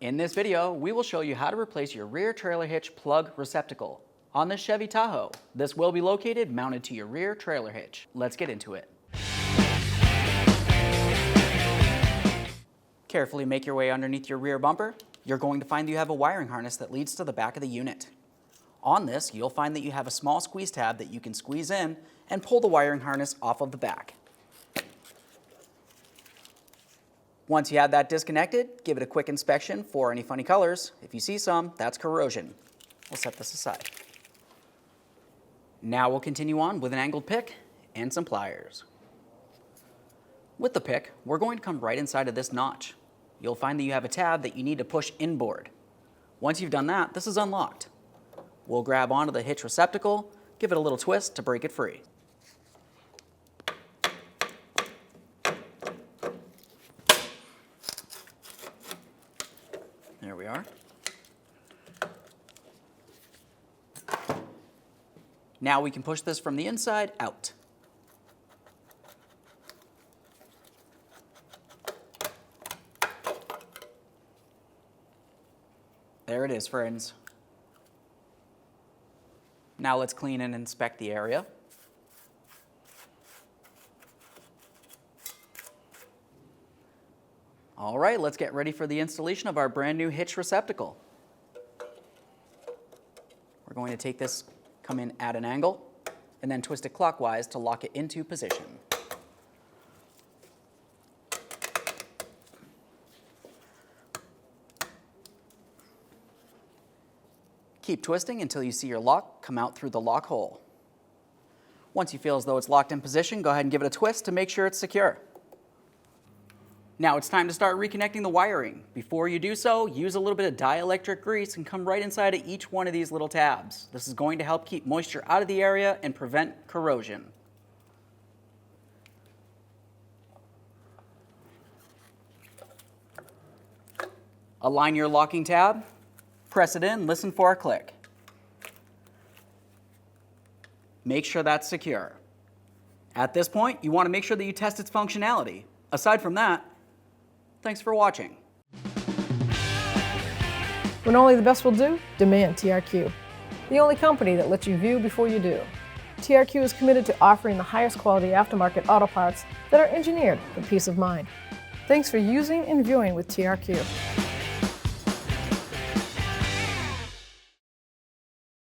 In this video, we will show you how to replace your rear trailer hitch plug receptacle. On this Chevy Tahoe, this will be located mounted to your rear trailer hitch. Let's get into it. Carefully make your way underneath your rear bumper. You're going to find you have a wiring harness that leads to the back of the unit. On this, you'll find that you have a small squeeze tab that you can squeeze in and pull the wiring harness off of the back. Once you have that disconnected, give it a quick inspection for any funny colors. If you see some, that's corrosion. We'll set this aside. Now we'll continue on with an angled pick and some pliers. With the pick, we're going to come right inside of this notch. You'll find that you have a tab that you need to push inboard. Once you've done that, this is unlocked. We'll grab onto the hitch receptacle, give it a little twist to break it free. There we are. Now we can push this from the inside out. There it is, friends. Now let's clean and inspect the area. All right, let's get ready for the installation of our brand new hitch receptacle. We're going to take this, come in at an angle, and then twist it clockwise to lock it into position. Keep twisting until you see your lock come out through the lock hole. Once you feel as though it's locked in position, go ahead and give it a twist to make sure it's secure. Now it's time to start reconnecting the wiring. Before you do so, use a little bit of dielectric grease and come right inside of each one of these little tabs. This is going to help keep moisture out of the area and prevent corrosion. Align your locking tab, press it in, listen for a click. Make sure that's secure. At this point, you want to make sure that you test its functionality. Aside from that, thanks for watching. When only the best will do, demand TRQ. The only company that lets you view before you do. TRQ is committed to offering the highest quality aftermarket auto parts that are engineered for peace of mind. Thanks for using and viewing with TRQ.